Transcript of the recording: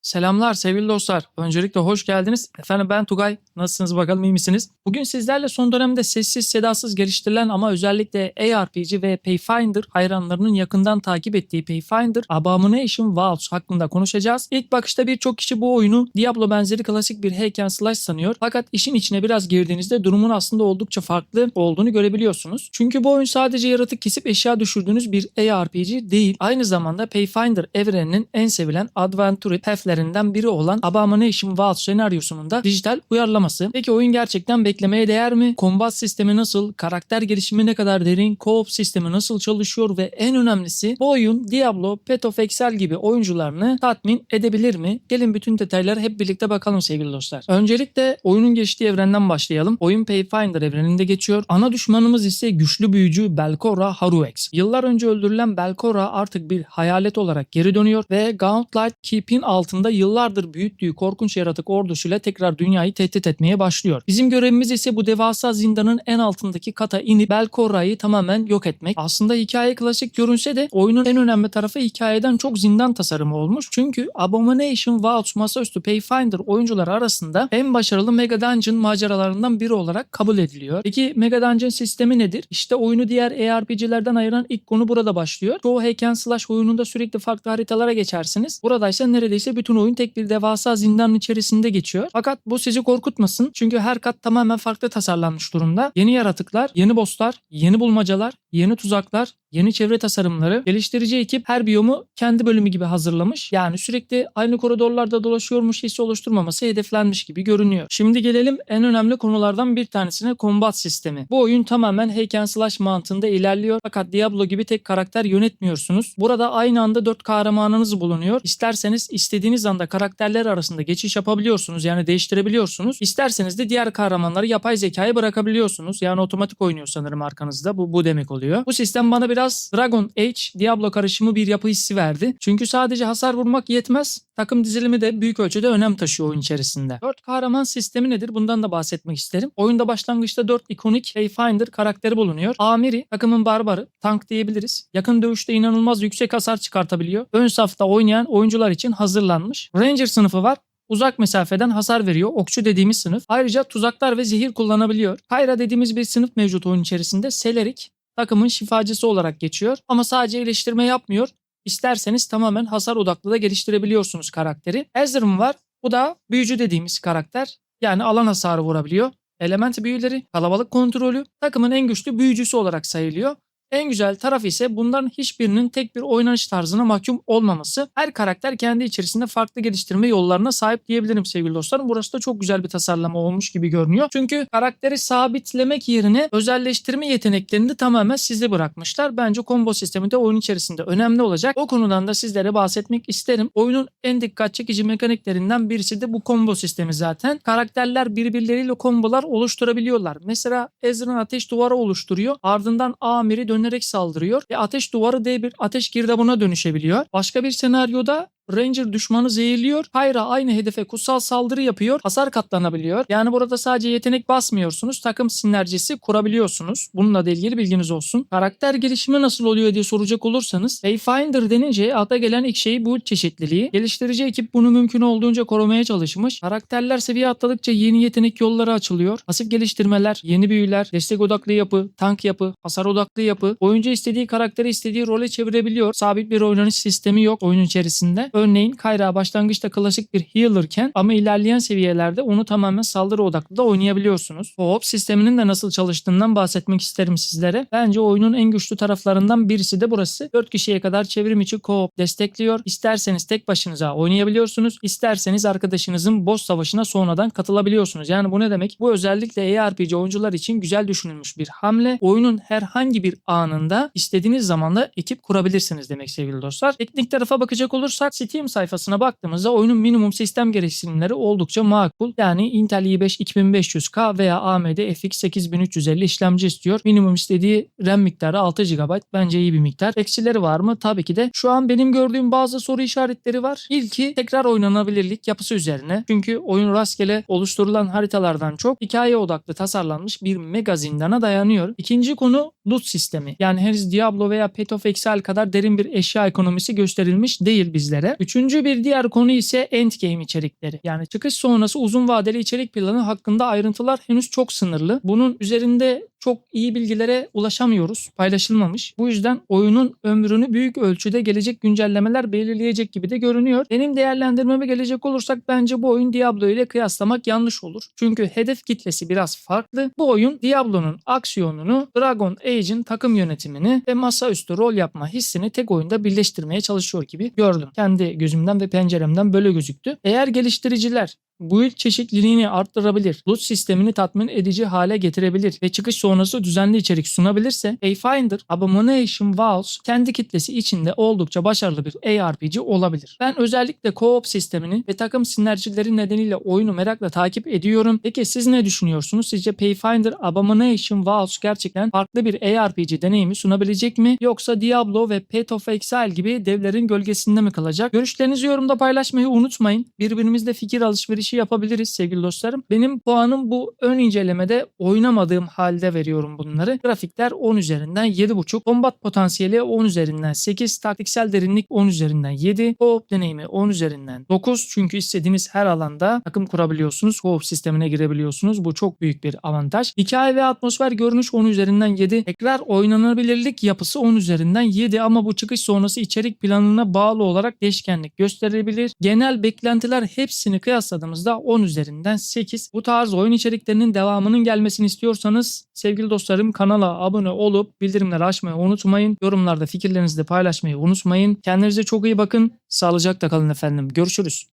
Selamlar sevgili dostlar. Öncelikle hoş geldiniz. Efendim ben Tugay. Nasılsınız bakalım, iyi misiniz? Bugün sizlerle son dönemde sessiz sedasız geliştirilen ama özellikle ARPG ve Pathfinder hayranlarının yakından takip ettiği Pathfinder Abomination Vaults hakkında konuşacağız. İlk bakışta birçok kişi bu oyunu Diablo benzeri klasik bir hack and slash sanıyor. Fakat işin içine biraz girdiğinizde durumun aslında oldukça farklı olduğunu görebiliyorsunuz. Çünkü bu oyun sadece yaratık kesip eşya düşürdüğünüz bir ARPG değil. Aynı zamanda Pathfinder evreninin en sevilen Adventure path'lerinden biri olan Abomination Vaults senaryosunun da dijital uyarlaması. Peki oyun gerçekten beklemeye değer mi? Combat sistemi nasıl? Karakter gelişimi ne kadar derin? Co-op sistemi nasıl çalışıyor? Ve en önemlisi bu oyun Diablo, Path of Exile gibi oyuncularını tatmin edebilir mi? Gelin bütün detayları hep birlikte bakalım sevgili dostlar. Öncelikle oyunun geçtiği evrenden başlayalım. Oyun Pathfinder evreninde geçiyor. Ana düşmanımız ise güçlü büyücü Belkorra Haruex. Yıllar önce öldürülen Belkorra artık bir hayalet olarak geri dönüyor ve Gauntlet Keep'in altında yıllardır büyüttüğü korkunç yaratık ordusuyla tekrar dünyayı tehdit etmeye başlıyor. Bizim görevimiz ise bu devasa zindanın en altındaki kata inip Belkorra'yı tamamen yok etmek. Aslında hikaye klasik görünse de oyunun en önemli tarafı hikayeden çok zindan tasarımı olmuş. Çünkü Abomination Vaults masaüstü Pathfinder oyuncuları arasında en başarılı Mega Dungeon maceralarından biri olarak kabul ediliyor. Peki Mega Dungeon sistemi nedir? İşte oyunu diğer ARPG'lerden ayıran ilk konu burada başlıyor. Çoğu hack and slash oyununda sürekli farklı haritalara geçersiniz. Buradaysa neredeyse bütün oyun tek bir devasa zindanın içerisinde geçiyor. Fakat bu sizi korkutmasın. Çünkü her kat tamamen farklı tasarlanmış durumda. Yeni yaratıklar, yeni bosslar, yeni bulmacalar, yeni tuzaklar, yeni çevre tasarımları. Geliştirici ekip her biyomu kendi bölümü gibi hazırlamış. Yani sürekli aynı koridorlarda dolaşıyormuş hissi oluşturmaması hedeflenmiş gibi görünüyor. Şimdi gelelim en önemli konulardan bir tanesine, combat sistemi. Bu oyun tamamen hack and slash mantığında ilerliyor. Fakat Diablo gibi tek karakter yönetmiyorsunuz. Burada aynı anda 4 kahramanınız bulunuyor. İsterseniz istediğiniz anda karakterler arasında geçiş yapabiliyorsunuz. Yani değiştirebiliyorsunuz. İsterseniz de diğer kahramanları yapay zekaya bırakabiliyorsunuz. Yani otomatik oynuyor sanırım arkanızda. Bu demek oluyor. Bu sistem bana biraz Dragon Age, Diablo karışımı bir yapı hissi verdi. Çünkü sadece hasar vurmak yetmez. Takım dizilimi de büyük ölçüde önem taşıyor oyun içerisinde. 4 kahraman sistemi nedir? Bundan da bahsetmek isterim. Oyunda başlangıçta 4 ikonik Pathfinder karakteri bulunuyor. Amiri, takımın barbarı, tank diyebiliriz. Yakın dövüşte inanılmaz yüksek hasar çıkartabiliyor. Ön safta oynayan oyuncular için hazırlanmış. Ranger sınıfı var. Uzak mesafeden hasar veriyor. Okçu dediğimiz sınıf. Ayrıca tuzaklar ve zehir kullanabiliyor. Kayra dediğimiz bir sınıf mevcut oyun içerisinde. Selerik takımın şifacısı olarak geçiyor. Ama sadece iyileştirme yapmıyor. İsterseniz tamamen hasar odaklı da geliştirebiliyorsunuz karakteri. Ezreal var. Bu da büyücü dediğimiz karakter. Yani alan hasarı vurabiliyor. Element büyüleri, kalabalık kontrolü, takımın en güçlü büyücüsü olarak sayılıyor. En güzel tarafı ise bunların hiçbirinin tek bir oynanış tarzına mahkum olmaması. Her karakter kendi içerisinde farklı geliştirme yollarına sahip diyebilirim sevgili dostlarım. Burası da çok güzel bir tasarlama olmuş gibi görünüyor. Çünkü karakteri sabitlemek yerine özelleştirme yeteneklerini de tamamen size bırakmışlar. Bence combo sistemi de oyun içerisinde önemli olacak. O konudan da sizlere bahsetmek isterim. Oyunun en dikkat çekici mekaniklerinden birisi de bu combo sistemi zaten. Karakterler birbirleriyle kombolar oluşturabiliyorlar. Mesela Ezreal ateş duvarı oluşturuyor. Ardından Amir'i dönerek saldırıyor ve ateş duvarı diye bir ateş girdabına dönüşebiliyor. Başka bir senaryoda Ranger düşmanı zehirliyor. Kayra aynı hedefe kutsal saldırı yapıyor. Hasar katlanabiliyor. Yani burada sadece yetenek basmıyorsunuz. Takım sinerjisi kurabiliyorsunuz. Bununla da ilgili bilginiz olsun. Karakter gelişimi nasıl oluyor diye soracak olursanız, Pathfinder denince akla gelen ilk şey build çeşitliliği. Geliştirici ekip bunu mümkün olduğunca korumaya çalışmış. Karakterler seviye atladıkça yeni yetenek yolları açılıyor. Pasif geliştirmeler, yeni büyüler, destek odaklı yapı, tank yapı, hasar odaklı yapı. Oyuncu istediği karakteri istediği role çevirebiliyor. Sabit bir oynanış sistemi yok oyun içerisinde. Örneğin Kayra başlangıçta klasik bir healer'ken ama ilerleyen seviyelerde onu tamamen saldırı odaklı da oynayabiliyorsunuz. Co-op sisteminin de nasıl çalıştığından bahsetmek isterim sizlere. Bence oyunun en güçlü taraflarından birisi de burası. 4 kişiye kadar çevrim içi co-op destekliyor. İsterseniz tek başınıza oynayabiliyorsunuz. İsterseniz arkadaşınızın boss savaşına sonradan katılabiliyorsunuz. Yani bu ne demek? Bu özellikle ARPG oyuncular için güzel düşünülmüş bir hamle. Oyunun herhangi bir anında istediğiniz zamanda ekip kurabilirsiniz demek sevgili dostlar. Teknik tarafa bakacak olursak Steam sayfasına baktığımızda oyunun minimum sistem gereksinimleri oldukça makul. Yani Intel i5 2500K veya AMD FX 8350 işlemci istiyor. Minimum istediği RAM miktarı 6 GB. Bence iyi bir miktar. Eksileri var mı? Tabii ki de. Şu an benim gördüğüm bazı soru işaretleri var. İlki tekrar oynanabilirlik yapısı üzerine. Çünkü oyun rastgele oluşturulan haritalardan çok hikaye odaklı tasarlanmış bir mega zindana dayanıyor. İkinci konu loot sistemi. Yani henüz Diablo veya Path of Exile kadar derin bir eşya ekonomisi gösterilmiş değil bizlere. Üçüncü bir diğer konu ise endgame içerikleri. Yani çıkış sonrası uzun vadeli içerik planı hakkında ayrıntılar henüz çok sınırlı. Bunun üzerinde çok iyi bilgilere ulaşamıyoruz. Paylaşılmamış. Bu yüzden oyunun ömrünü büyük ölçüde gelecek güncellemeler belirleyecek gibi de görünüyor. Benim değerlendirmeme gelecek olursak bence bu oyun Diablo ile kıyaslamak yanlış olur. Çünkü hedef kitlesi biraz farklı. Bu oyun Diablo'nun aksiyonunu, Dragon Age'in takım yönetimini ve masaüstü rol yapma hissini tek oyunda birleştirmeye çalışıyor gibi gördüm. Kendi gözümden ve penceremden böyle gözüktü. Eğer geliştiriciler build çeşitliliğini arttırabilir, loot sistemini tatmin edici hale getirebilir ve çıkış sonrası düzenli içerik sunabilirse Pathfinder Abomination Vaults kendi kitlesi içinde oldukça başarılı bir ARPG olabilir. Ben özellikle co-op sistemini ve takım sinerjileri nedeniyle oyunu merakla takip ediyorum. Peki siz ne düşünüyorsunuz? Sizce Pathfinder Abomination Vaults gerçekten farklı bir ARPG deneyimi sunabilecek mi? Yoksa Diablo ve Path of Exile gibi devlerin gölgesinde mi kalacak? Görüşlerinizi yorumda paylaşmayı unutmayın. Birbirimizle fikir alışverişi yapabiliriz sevgili dostlarım. Benim puanım bu ön incelemede oynamadığım halde veriyorum bunları. Grafikler 10 üzerinden 7.5. Kombat potansiyeli 10 üzerinden 8. Taktiksel derinlik 10 üzerinden 7. Co-op deneyimi 10 üzerinden 9. Çünkü istediğiniz her alanda takım kurabiliyorsunuz. Co-op sistemine girebiliyorsunuz. Bu çok büyük bir avantaj. Hikaye ve atmosfer görünüş 10 üzerinden 7. Tekrar oynanabilirlik yapısı 10 üzerinden 7 ama bu çıkış sonrası içerik planına bağlı olarak değişkenlik gösterebilir. Genel beklentiler hepsini kıyasladığımızda 10 üzerinden 8. Bu tarz oyun içeriklerinin devamının gelmesini istiyorsanız sevgili dostlarım kanala abone olup bildirimleri açmayı unutmayın. Yorumlarda fikirlerinizi de paylaşmayı unutmayın. Kendinize çok iyi bakın. Sağlıcakla kalın efendim. Görüşürüz.